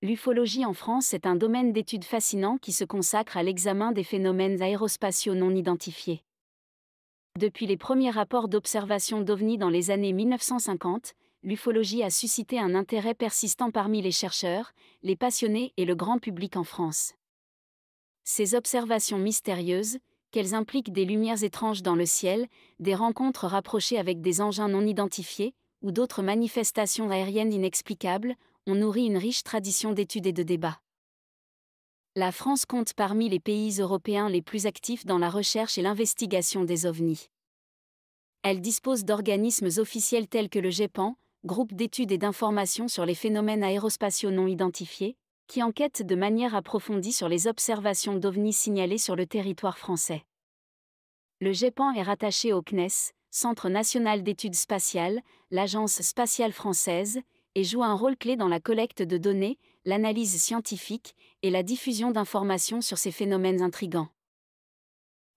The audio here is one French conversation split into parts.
L'ufologie en France est un domaine d'études fascinant qui se consacre à l'examen des phénomènes aérospatiaux non identifiés. Depuis les premiers rapports d'observation d'OVNI dans les années 1950, l'ufologie a suscité un intérêt persistant parmi les chercheurs, les passionnés et le grand public en France. Ces observations mystérieuses, qu'elles impliquent des lumières étranges dans le ciel, des rencontres rapprochées avec des engins non identifiés, ou d'autres manifestations aériennes inexplicables, ont nourri une riche tradition d'études et de débats. La France compte parmi les pays européens les plus actifs dans la recherche et l'investigation des OVNI. Elle dispose d'organismes officiels tels que le GEPAN, groupe d'études et d'informations sur les phénomènes aérospatiaux non identifiés, qui enquête de manière approfondie sur les observations d'OVNI signalées sur le territoire français. Le GEPAN est rattaché au CNES, Centre national d'études spatiales, l'Agence spatiale française, et joue un rôle clé dans la collecte de données, l'analyse scientifique et la diffusion d'informations sur ces phénomènes intrigants.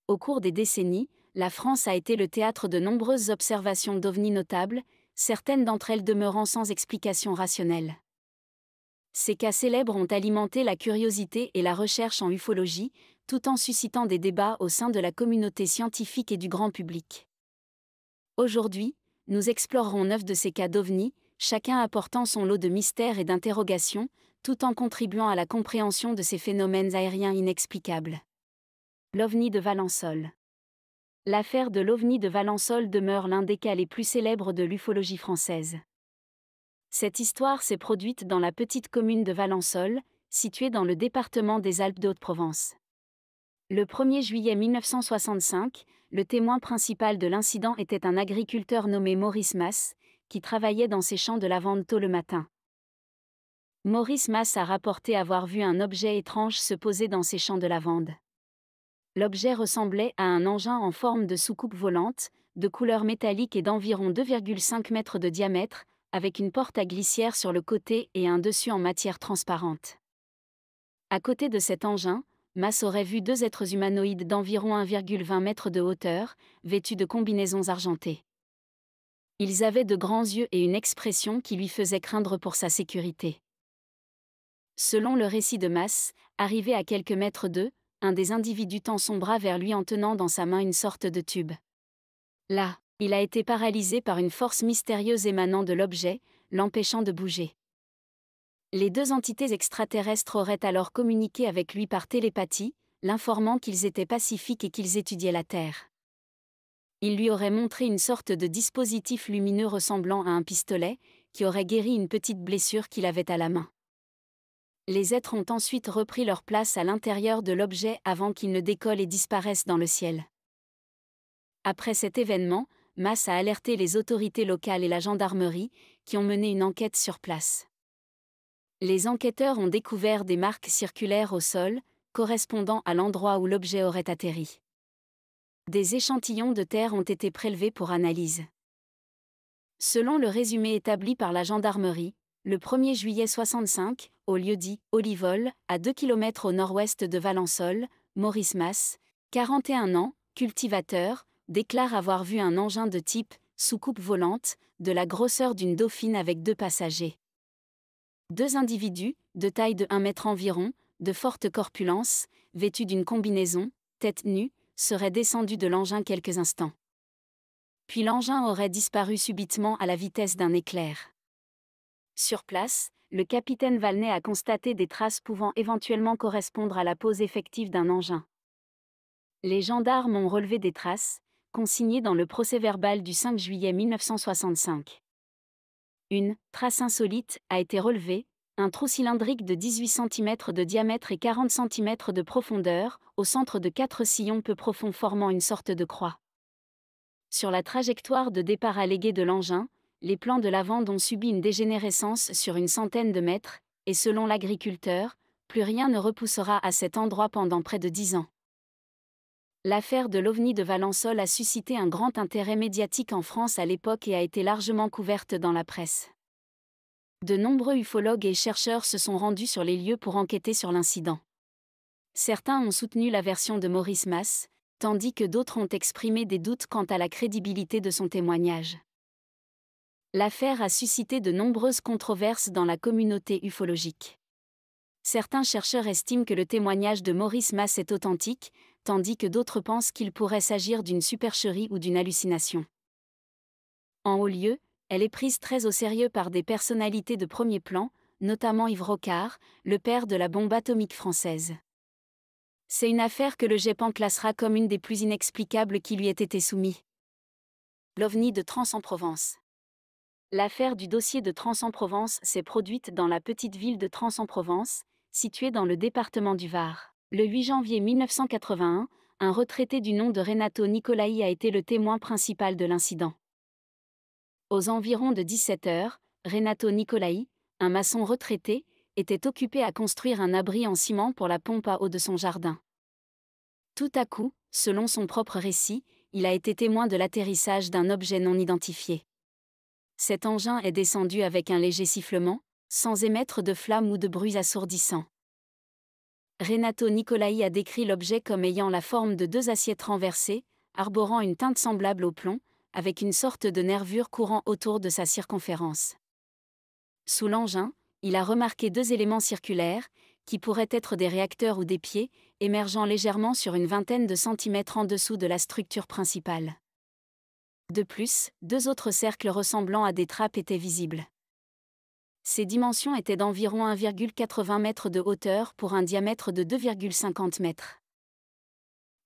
Au cours des décennies, la France a été le théâtre de nombreuses observations d'OVNI notables, certaines d'entre elles demeurant sans explication rationnelle. Ces cas célèbres ont alimenté la curiosité et la recherche en ufologie, tout en suscitant des débats au sein de la communauté scientifique et du grand public. Aujourd'hui, nous explorerons 9 de ces cas d'OVNI, chacun apportant son lot de mystères et d'interrogations, tout en contribuant à la compréhension de ces phénomènes aériens inexplicables. L'OVNI de Valensole. L'affaire de l'OVNI de Valensole demeure l'un des cas les plus célèbres de l'ufologie française. Cette histoire s'est produite dans la petite commune de Valensole, située dans le département des Alpes de Haute-Provence. Le 1er juillet 1965, le témoin principal de l'incident était un agriculteur nommé Maurice Masse, qui travaillait dans ses champs de lavande tôt le matin. Maurice Masse a rapporté avoir vu un objet étrange se poser dans ses champs de lavande. L'objet ressemblait à un engin en forme de soucoupe volante, de couleur métallique et d'environ 2,5 mètres de diamètre, avec une porte à glissière sur le côté et un dessus en matière transparente. À côté de cet engin, Masse aurait vu 2 êtres humanoïdes d'environ 1,20 mètres de hauteur, vêtus de combinaisons argentées. Ils avaient de grands yeux et une expression qui lui faisait craindre pour sa sécurité. Selon le récit de Masse, arrivé à quelques mètres d'eux, un des individus tend son bras vers lui en tenant dans sa main une sorte de tube. Là, il a été paralysé par une force mystérieuse émanant de l'objet, l'empêchant de bouger. Les 2 entités extraterrestres auraient alors communiqué avec lui par télépathie, l'informant qu'ils étaient pacifiques et qu'ils étudiaient la Terre. Il lui aurait montré une sorte de dispositif lumineux ressemblant à un pistolet, qui aurait guéri une petite blessure qu'il avait à la main. Les êtres ont ensuite repris leur place à l'intérieur de l'objet avant qu'il ne décolle et disparaisse dans le ciel. Après cet événement, Masse a alerté les autorités locales et la gendarmerie, qui ont mené une enquête sur place. Les enquêteurs ont découvert des marques circulaires au sol, correspondant à l'endroit où l'objet aurait atterri. Des échantillons de terre ont été prélevés pour analyse. Selon le résumé établi par la gendarmerie, le 1er juillet 65, au lieu-dit Olivol, à 2 km au nord-ouest de Valensole, Maurice Masse, 41 ans, cultivateur, déclare avoir vu un engin de type soucoupe volante, de la grosseur d'une dauphine avec 2 passagers. 2 individus, de taille de 1 mètre environ, de forte corpulence, vêtus d'une combinaison, tête nue, seraient descendus de l'engin quelques instants. Puis l'engin aurait disparu subitement à la vitesse d'un éclair. Sur place, le capitaine Valnet a constaté des traces pouvant éventuellement correspondre à la pose effective d'un engin. Les gendarmes ont relevé des traces, consignées dans le procès-verbal du 5 juillet 1965. Une trace insolite a été relevée, un trou cylindrique de 18 cm de diamètre et 40 cm de profondeur, au centre de 4 sillons peu profonds formant une sorte de croix. Sur la trajectoire de départ alléguée de l'engin, les plants de lavande ont subi une dégénérescence sur une centaine de mètres, et selon l'agriculteur, plus rien ne repoussera à cet endroit pendant près de 10 ans. L'affaire de l'OVNI de Valensole a suscité un grand intérêt médiatique en France à l'époque et a été largement couverte dans la presse. De nombreux ufologues et chercheurs se sont rendus sur les lieux pour enquêter sur l'incident. Certains ont soutenu la version de Maurice Masse, tandis que d'autres ont exprimé des doutes quant à la crédibilité de son témoignage. L'affaire a suscité de nombreuses controverses dans la communauté ufologique. Certains chercheurs estiment que le témoignage de Maurice Masse est authentique, tandis que d'autres pensent qu'il pourrait s'agir d'une supercherie ou d'une hallucination. En haut lieu, elle est prise très au sérieux par des personnalités de premier plan, notamment Yves Rocard, le père de la bombe atomique française. C'est une affaire que le GEPAN classera comme une des plus inexplicables qui lui ait été soumise. L'OVNI de Trans-en-Provence. L'affaire du dossier de Trans-en-Provence s'est produite dans la petite ville de Trans-en-Provence, située dans le département du Var. Le 8 janvier 1981, un retraité du nom de Renato Nicolai a été le témoin principal de l'incident. Aux environs de 17 heures, Renato Nicolai, un maçon retraité, était occupé à construire un abri en ciment pour la pompe à eau de son jardin. Tout à coup, selon son propre récit, il a été témoin de l'atterrissage d'un objet non identifié. Cet engin est descendu avec un léger sifflement, sans émettre de flammes ou de bruits assourdissants. Renato Nicolai a décrit l'objet comme ayant la forme de 2 assiettes renversées, arborant une teinte semblable au plomb, avec une sorte de nervure courant autour de sa circonférence. Sous l'engin, il a remarqué 2 éléments circulaires, qui pourraient être des réacteurs ou des pieds, émergeant légèrement sur une vingtaine de centimètres en dessous de la structure principale. De plus, 2 autres cercles ressemblant à des trappes étaient visibles. Ces dimensions étaient d'environ 1,80 m de hauteur pour un diamètre de 2,50 m.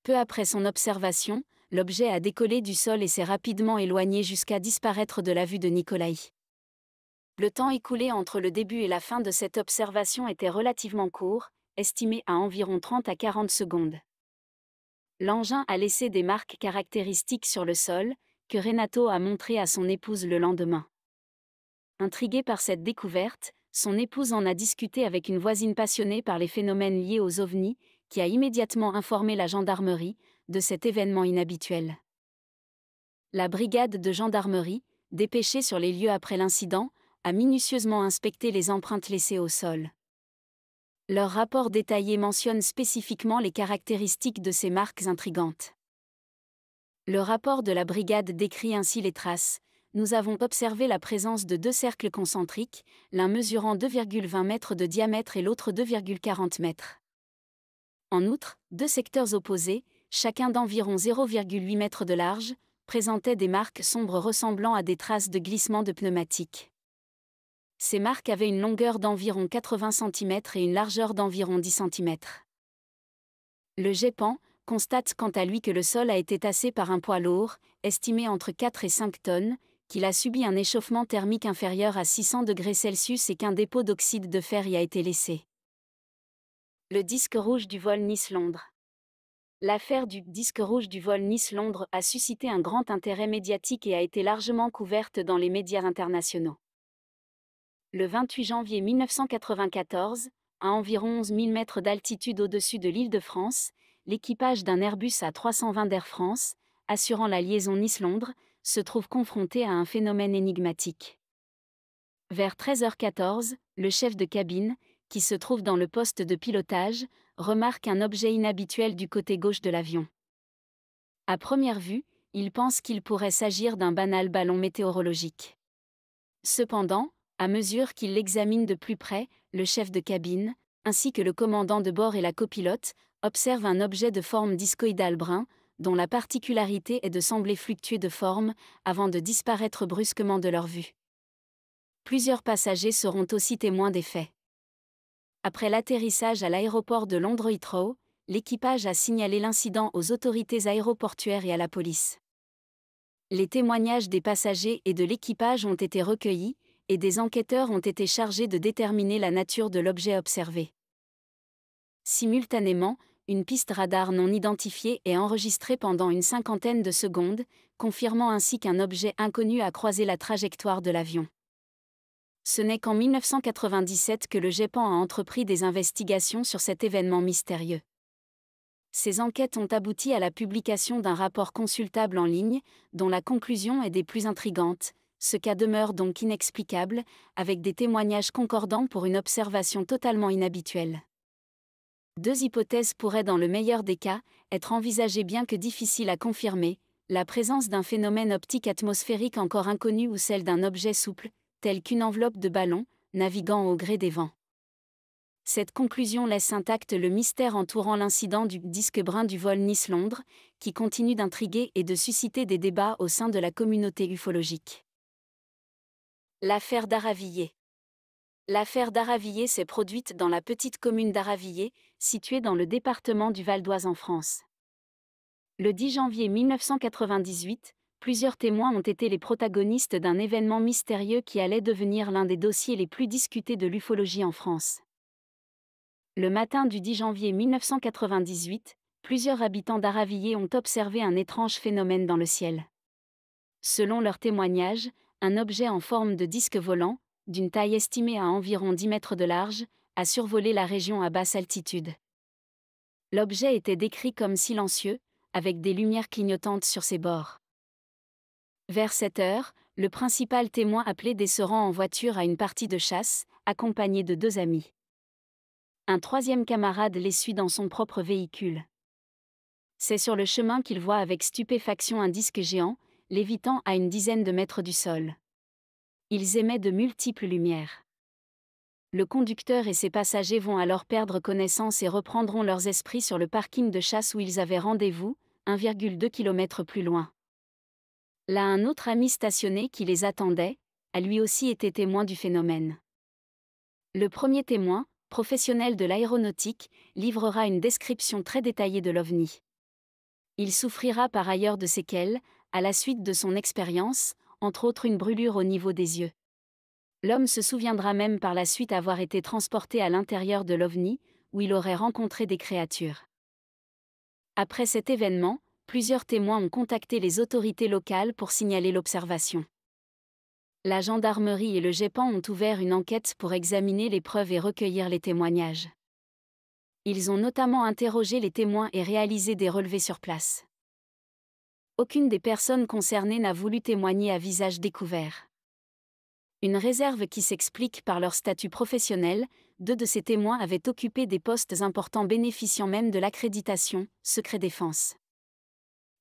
Peu après son observation, l'objet a décollé du sol et s'est rapidement éloigné jusqu'à disparaître de la vue de Nicolai. Le temps écoulé entre le début et la fin de cette observation était relativement court, estimé à environ 30 à 40 secondes. L'engin a laissé des marques caractéristiques sur le sol, que Renato a montrées à son épouse le lendemain. Intrigué par cette découverte, son épouse en a discuté avec une voisine passionnée par les phénomènes liés aux ovnis, qui a immédiatement informé la gendarmerie de cet événement inhabituel. La brigade de gendarmerie, dépêchée sur les lieux après l'incident, a minutieusement inspecté les empreintes laissées au sol. Leur rapport détaillé mentionne spécifiquement les caractéristiques de ces marques intrigantes. Le rapport de la brigade décrit ainsi les traces. Nous avons observé la présence de 2 cercles concentriques, l'un mesurant 2,20 mètres de diamètre et l'autre 2,40 mètres. En outre, 2 secteurs opposés, chacun d'environ 0,8 mètres de large, présentaient des marques sombres ressemblant à des traces de glissement de pneumatiques. Ces marques avaient une longueur d'environ 80 cm et une largeur d'environ 10 cm. Le GEPAN constate quant à lui que le sol a été tassé par un poids lourd, estimé entre 4 et 5 tonnes, qu'il a subi un échauffement thermique inférieur à 600 degrés Celsius et qu'un dépôt d'oxyde de fer y a été laissé. Le disque rouge du vol Nice-Londres. L'affaire du disque rouge du vol Nice-Londres a suscité un grand intérêt médiatique et a été largement couverte dans les médias internationaux. Le 28 janvier 1994, à environ 11 000 mètres d'altitude au-dessus de l'Île-de-France, l'équipage d'un Airbus A320 d'Air France, assurant la liaison Nice-Londres, se trouve confronté à un phénomène énigmatique. Vers 13h14, le chef de cabine, qui se trouve dans le poste de pilotage, remarque un objet inhabituel du côté gauche de l'avion. À première vue, il pense qu'il pourrait s'agir d'un banal ballon météorologique. Cependant, à mesure qu'il l'examine de plus près, le chef de cabine, ainsi que le commandant de bord et la copilote, observent un objet de forme discoïdale brun, dont la particularité est de sembler fluctuer de forme, avant de disparaître brusquement de leur vue. Plusieurs passagers seront aussi témoins des faits. Après l'atterrissage à l'aéroport de Londres Heathrow, l'équipage a signalé l'incident aux autorités aéroportuaires et à la police. Les témoignages des passagers et de l'équipage ont été recueillis, et des enquêteurs ont été chargés de déterminer la nature de l'objet observé. Simultanément, une piste radar non identifiée est enregistrée pendant une 50aine de secondes, confirmant ainsi qu'un objet inconnu a croisé la trajectoire de l'avion. Ce n'est qu'en 1997 que le GEPAN a entrepris des investigations sur cet événement mystérieux. Ces enquêtes ont abouti à la publication d'un rapport consultable en ligne, dont la conclusion est des plus intrigantes. Ce cas demeure donc inexplicable, avec des témoignages concordants pour une observation totalement inhabituelle. 2 hypothèses pourraient dans le meilleur des cas être envisagées bien que difficiles à confirmer, la présence d'un phénomène optique atmosphérique encore inconnu ou celle d'un objet souple, tel qu'une enveloppe de ballon, naviguant au gré des vents. Cette conclusion laisse intact le mystère entourant l'incident du disque brun du vol Nice-Londres, qui continue d'intriguer et de susciter des débats au sein de la communauté ufologique. L'affaire d'Aravilliers. L'affaire d'Aravilliers s'est produite dans la petite commune d'Aravilliers, située dans le département du Val-d'Oise en France. Le 10 janvier 1998, plusieurs témoins ont été les protagonistes d'un événement mystérieux qui allait devenir l'un des dossiers les plus discutés de l'ufologie en France. Le matin du 10 janvier 1998, plusieurs habitants d'Aravilliers ont observé un étrange phénomène dans le ciel. Selon leurs témoignages, un objet en forme de disque volant, d'une taille estimée à environ 10 mètres de large, a survolé la région à basse altitude. L'objet était décrit comme silencieux, avec des lumières clignotantes sur ses bords. Vers 7 heures, le principal témoin appelé se rend en voiture à une partie de chasse, accompagné de 2 amis. Un troisième camarade les suit dans son propre véhicule. C'est sur le chemin qu'il voit avec stupéfaction un disque géant, lévitant à une dizaine de mètres du sol. Ils émettent de multiples lumières. Le conducteur et ses passagers vont alors perdre connaissance et reprendront leurs esprits sur le parking de chasse où ils avaient rendez-vous, 1,2 km plus loin. Là, un autre ami stationné qui les attendait, a lui aussi été témoin du phénomène. Le premier témoin, professionnel de l'aéronautique, livrera une description très détaillée de l'OVNI. Il souffrira par ailleurs de séquelles, à la suite de son expérience, entre autres une brûlure au niveau des yeux. L'homme se souviendra même par la suite avoir été transporté à l'intérieur de l'OVNI, où il aurait rencontré des créatures. Après cet événement, plusieurs témoins ont contacté les autorités locales pour signaler l'observation. La gendarmerie et le GEPAN ont ouvert une enquête pour examiner les preuves et recueillir les témoignages. Ils ont notamment interrogé les témoins et réalisé des relevés sur place. Aucune des personnes concernées n'a voulu témoigner à visage découvert. Une réserve qui s'explique par leur statut professionnel, 2 de ces témoins avaient occupé des postes importants bénéficiant même de l'accréditation, secret défense.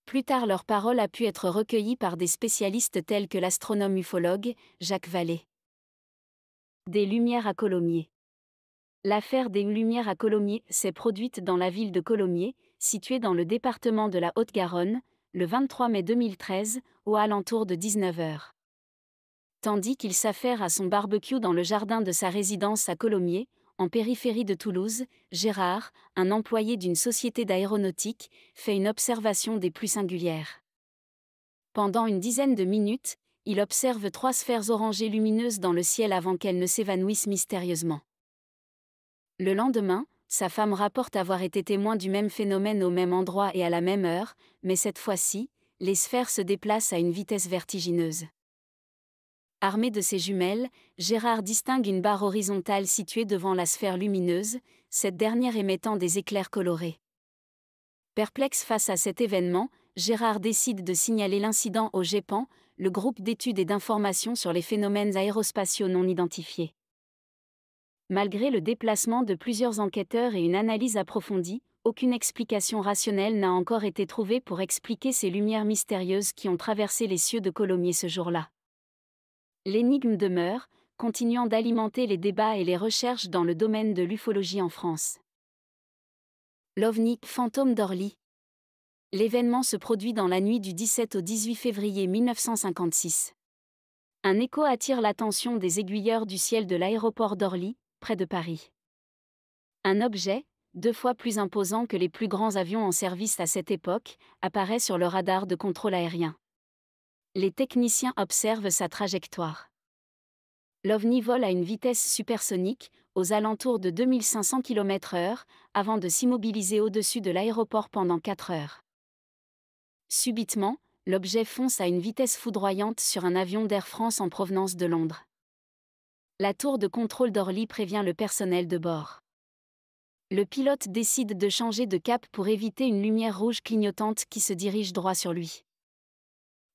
Plus tard leur parole a pu être recueillie par des spécialistes tels que l'astronome ufologue, Jacques Vallée. Des lumières à Colomiers. L'affaire des lumières à Colomiers s'est produite dans la ville de Colomiers, située dans le département de la Haute-Garonne, le 23 mai 2013, aux alentours de 19 h. Tandis qu'il s'affaire à son barbecue dans le jardin de sa résidence à Colomiers, en périphérie de Toulouse, Gérard, un employé d'une société d'aéronautique, fait une observation des plus singulières. Pendant une dizaine de minutes, il observe 3 sphères orangées lumineuses dans le ciel avant qu'elles ne s'évanouissent mystérieusement. Le lendemain, sa femme rapporte avoir été témoin du même phénomène au même endroit et à la même heure, mais cette fois-ci, les sphères se déplacent à une vitesse vertigineuse. Armé de ses jumelles, Gérard distingue une barre horizontale située devant la sphère lumineuse, cette dernière émettant des éclairs colorés. Perplexe face à cet événement, Gérard décide de signaler l'incident au GEPAN, le groupe d'études et d'information sur les phénomènes aérospatiaux non identifiés. Malgré le déplacement de plusieurs enquêteurs et une analyse approfondie, aucune explication rationnelle n'a encore été trouvée pour expliquer ces lumières mystérieuses qui ont traversé les cieux de Colomiers ce jour-là. L'énigme demeure, continuant d'alimenter les débats et les recherches dans le domaine de l'ufologie en France. L'OVNI fantôme d'Orly. L'événement se produit dans la nuit du 17 au 18 février 1956. Un écho attire l'attention des aiguilleurs du ciel de l'aéroport d'Orly, près de Paris. Un objet, 2 fois plus imposant que les plus grands avions en service à cette époque, apparaît sur le radar de contrôle aérien. Les techniciens observent sa trajectoire. L'OVNI vole à une vitesse supersonique, aux alentours de 2500 km/h, avant de s'immobiliser au-dessus de l'aéroport pendant 4 heures. Subitement, l'objet fonce à une vitesse foudroyante sur un avion d'Air France en provenance de Londres. La tour de contrôle d'Orly prévient le personnel de bord. Le pilote décide de changer de cap pour éviter une lumière rouge clignotante qui se dirige droit sur lui.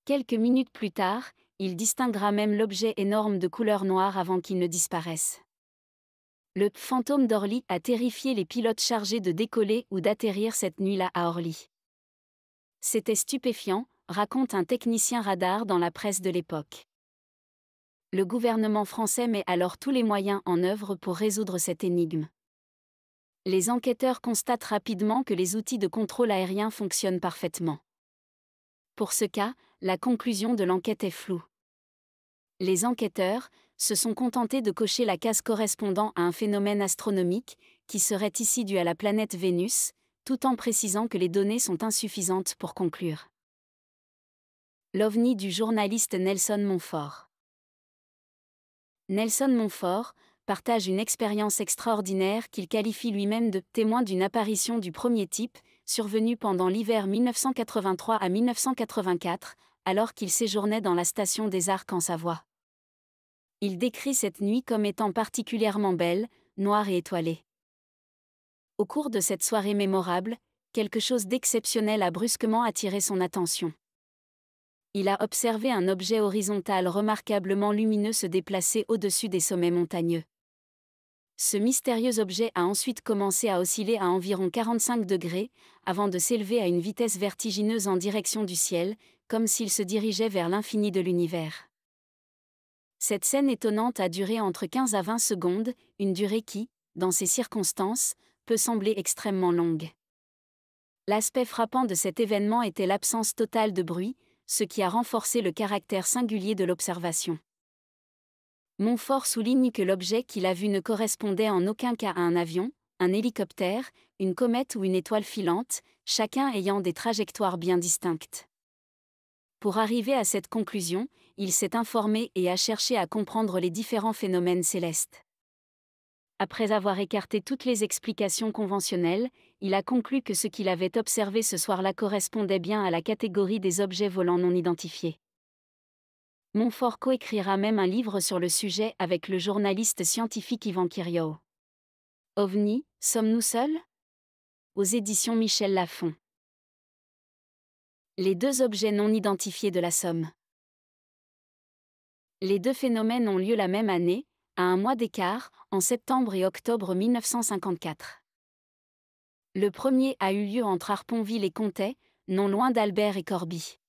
Quelques minutes plus tard, il distinguera même l'objet énorme de couleur noire avant qu'il ne disparaisse. Le fantôme d'Orly a terrifié les pilotes chargés de décoller ou d'atterrir cette nuit-là à Orly. C'était stupéfiant, raconte un technicien radar dans la presse de l'époque. Le gouvernement français met alors tous les moyens en œuvre pour résoudre cette énigme. Les enquêteurs constatent rapidement que les outils de contrôle aérien fonctionnent parfaitement. Pour ce cas, la conclusion de l'enquête est floue. Les enquêteurs se sont contentés de cocher la case correspondant à un phénomène astronomique qui serait ici dû à la planète Vénus, tout en précisant que les données sont insuffisantes pour conclure. L'OVNI du journaliste Nelson Montfort. Nelson Montfort partage une expérience extraordinaire qu'il qualifie lui-même de « témoin d'une apparition du premier type » survenue pendant l'hiver 1983 à 1984, alors qu'il séjournait dans la station des Arcs en Savoie. Il décrit cette nuit comme étant particulièrement belle, noire et étoilée. Au cours de cette soirée mémorable, quelque chose d'exceptionnel a brusquement attiré son attention. Il a observé un objet horizontal remarquablement lumineux se déplacer au-dessus des sommets montagneux. Ce mystérieux objet a ensuite commencé à osciller à environ 45 degrés, avant de s'élever à une vitesse vertigineuse en direction du ciel, comme s'il se dirigeait vers l'infini de l'univers. Cette scène étonnante a duré entre 15 à 20 secondes, une durée qui, dans ces circonstances, peut sembler extrêmement longue. L'aspect frappant de cet événement était l'absence totale de bruit, ce qui a renforcé le caractère singulier de l'observation. Montfort souligne que l'objet qu'il a vu ne correspondait en aucun cas à un avion, un hélicoptère, une comète ou une étoile filante, chacun ayant des trajectoires bien distinctes. Pour arriver à cette conclusion, il s'est informé et a cherché à comprendre les différents phénomènes célestes. Après avoir écarté toutes les explications conventionnelles, il a conclu que ce qu'il avait observé ce soir-là correspondait bien à la catégorie des objets volants non identifiés. Montfort coécrira même un livre sur le sujet avec le journaliste scientifique Yvan Kiriaou. OVNI, sommes-nous seuls ? Aux éditions Michel Lafon. Les deux objets non identifiés de la Somme. Les deux phénomènes ont lieu la même année, à un mois d'écart, en septembre et octobre 1954. Le premier a eu lieu entre Harponville et Comtet, non loin d'Albert et Corbie.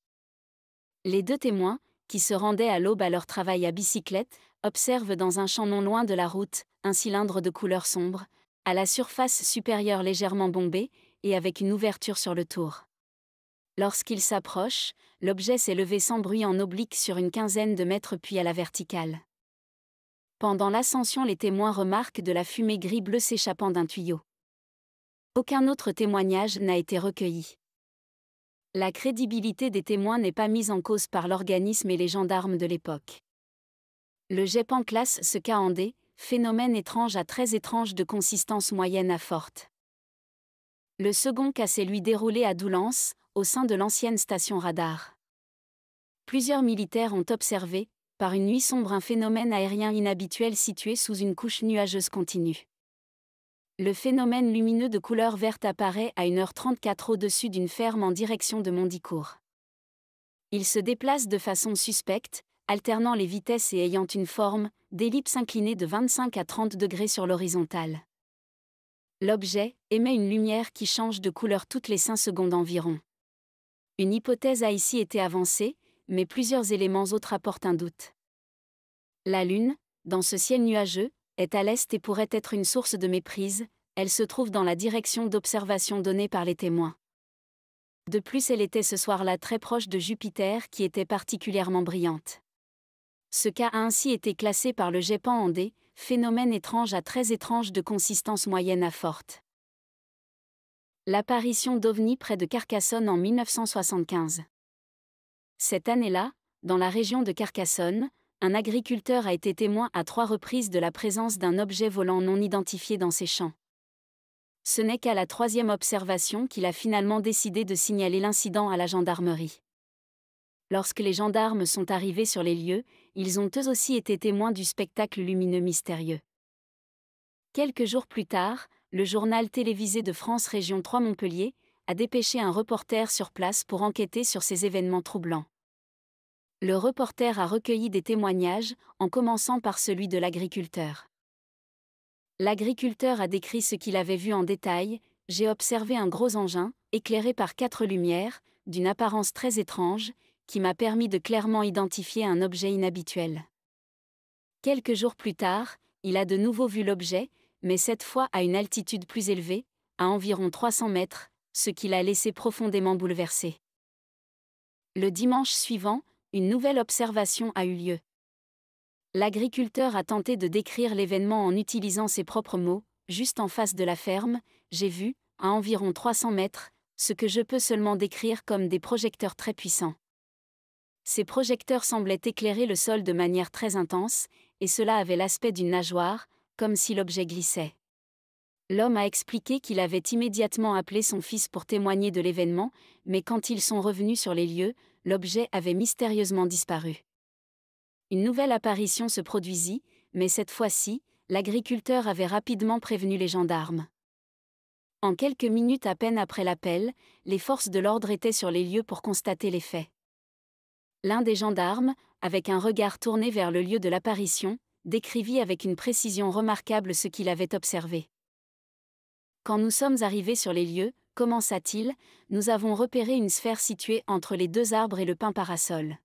Les deux témoins, qui se rendaient à l'aube à leur travail à bicyclette, observent dans un champ non loin de la route, un cylindre de couleur sombre, à la surface supérieure légèrement bombée, et avec une ouverture sur le tour. Lorsqu'il s'approche, l'objet s'est levé sans bruit en oblique sur une quinzaine de mètres puis à la verticale. Pendant l'ascension, les témoins remarquent de la fumée gris-bleu s'échappant d'un tuyau. Aucun autre témoignage n'a été recueilli. La crédibilité des témoins n'est pas mise en cause par l'organisme et les gendarmes de l'époque. Le GEPAN classe ce cas en D, phénomène étrange à très étrange de consistance moyenne à forte. Le second cas s'est lui déroulé à Doullens, au sein de l'ancienne station radar. Plusieurs militaires ont observé, par une nuit sombre, un phénomène aérien inhabituel situé sous une couche nuageuse continue. Le phénomène lumineux de couleur verte apparaît à 1h34 au-dessus d'une ferme en direction de Mondicourt. Il se déplace de façon suspecte, alternant les vitesses et ayant une forme d'ellipse inclinée de 25 à 30 degrés sur l'horizontale. L'objet émet une lumière qui change de couleur toutes les 5 secondes environ. Une hypothèse a ici été avancée, mais plusieurs éléments autres apportent un doute. La Lune, dans ce ciel nuageux, est à l'est et pourrait être une source de méprise, elle se trouve dans la direction d'observation donnée par les témoins. De plus, elle était ce soir-là très proche de Jupiter qui était particulièrement brillante. Ce cas a ainsi été classé par le GEPAN en D, phénomène étrange à très étrange de consistance moyenne à forte. L'apparition d'OVNI près de Carcassonne en 1975. Cette année-là, dans la région de Carcassonne, un agriculteur a été témoin à 3 reprises de la présence d'un objet volant non identifié dans ses champs. Ce n'est qu'à la 3e observation qu'il a finalement décidé de signaler l'incident à la gendarmerie. Lorsque les gendarmes sont arrivés sur les lieux, ils ont eux aussi été témoins du spectacle lumineux mystérieux. Quelques jours plus tard, le journal télévisé de France Région 3 Montpellier a dépêché un reporter sur place pour enquêter sur ces événements troublants. Le reporter a recueilli des témoignages, en commençant par celui de l'agriculteur. L'agriculteur a décrit ce qu'il avait vu en détail. « J'ai observé un gros engin, éclairé par 4 lumières, d'une apparence très étrange, qui m'a permis de clairement identifier un objet inhabituel. » Quelques jours plus tard, il a de nouveau vu l'objet, mais cette fois à une altitude plus élevée, à environ 300 mètres, ce qui l'a laissé profondément bouleversé. Le dimanche suivant, une nouvelle observation a eu lieu. L'agriculteur a tenté de décrire l'événement en utilisant ses propres mots. Juste en face de la ferme, j'ai vu, à environ 300 mètres, ce que je peux seulement décrire comme des projecteurs très puissants. Ces projecteurs semblaient éclairer le sol de manière très intense, et cela avait l'aspect d'une nageoire, comme si l'objet glissait. L'homme a expliqué qu'il avait immédiatement appelé son fils pour témoigner de l'événement, mais quand ils sont revenus sur les lieux, l'objet avait mystérieusement disparu. Une nouvelle apparition se produisit, mais cette fois-ci, l'agriculteur avait rapidement prévenu les gendarmes. En quelques minutes à peine après l'appel, les forces de l'ordre étaient sur les lieux pour constater les faits. L'un des gendarmes, avec un regard tourné vers le lieu de l'apparition, décrivit avec une précision remarquable ce qu'il avait observé. Quand nous sommes arrivés sur les lieux, commença-t-il, nous avons repéré une sphère située entre les deux arbres et le pin parasol.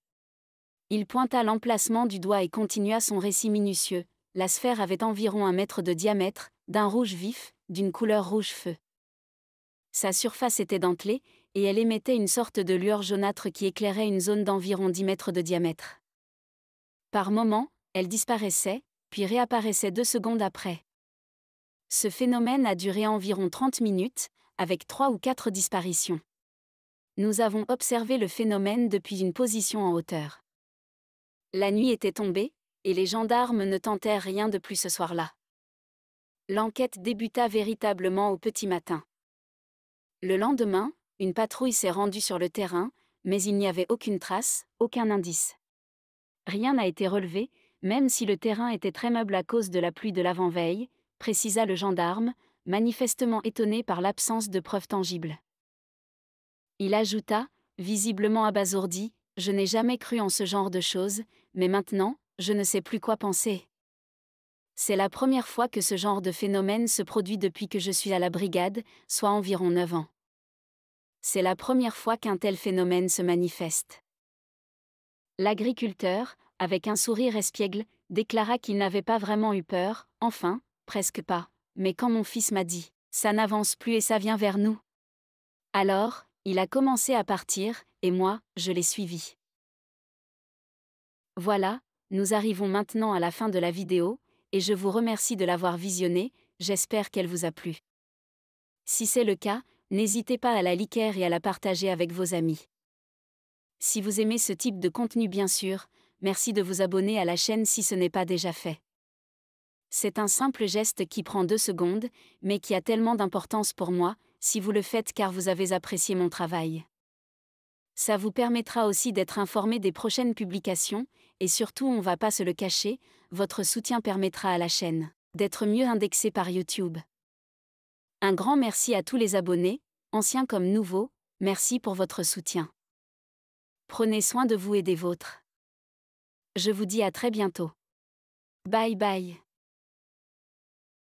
Il pointa l'emplacement du doigt et continua son récit minutieux. La sphère avait environ 1 mètre de diamètre, d'un rouge vif, d'une couleur rouge-feu. Sa surface était dentelée, et elle émettait une sorte de lueur jaunâtre qui éclairait une zone d'environ 10 mètres de diamètre. Par moments, elle disparaissait, puis réapparaissait 2 secondes après. Ce phénomène a duré environ 30 minutes, avec 3 ou 4 disparitions. Nous avons observé le phénomène depuis une position en hauteur. La nuit était tombée, et les gendarmes ne tentèrent rien de plus ce soir-là. L'enquête débuta véritablement au petit matin. Le lendemain, une patrouille s'est rendue sur le terrain, mais il n'y avait aucune trace, aucun indice. Rien n'a été relevé, même si le terrain était très meuble à cause de la pluie de l'avant-veille, précisa le gendarme, manifestement étonné par l'absence de preuves tangibles. Il ajouta, visiblement abasourdi, « Je n'ai jamais cru en ce genre de choses, mais maintenant, je ne sais plus quoi penser. C'est la première fois que ce genre de phénomène se produit depuis que je suis à la brigade, soit environ 9 ans. C'est la première fois qu'un tel phénomène se manifeste. » L'agriculteur, avec un sourire espiègle, déclara qu'il n'avait pas vraiment eu peur, enfin, presque pas, mais quand mon fils m'a dit « Ça n'avance plus et ça vient vers nous ». Alors, il a commencé à partir, et moi, je l'ai suivi. Voilà, nous arrivons maintenant à la fin de la vidéo, et je vous remercie de l'avoir visionnée, j'espère qu'elle vous a plu. Si c'est le cas, n'hésitez pas à la liker et à la partager avec vos amis. Si vous aimez ce type de contenu bien sûr, merci de vous abonner à la chaîne si ce n'est pas déjà fait. C'est un simple geste qui prend 2 secondes, mais qui a tellement d'importance pour moi, si vous le faites car vous avez apprécié mon travail. Ça vous permettra aussi d'être informé des prochaines publications, et surtout on va pas se le cacher, votre soutien permettra à la chaîne d'être mieux indexée par YouTube. Un grand merci à tous les abonnés, anciens comme nouveaux, merci pour votre soutien. Prenez soin de vous et des vôtres. Je vous dis à très bientôt. Bye bye.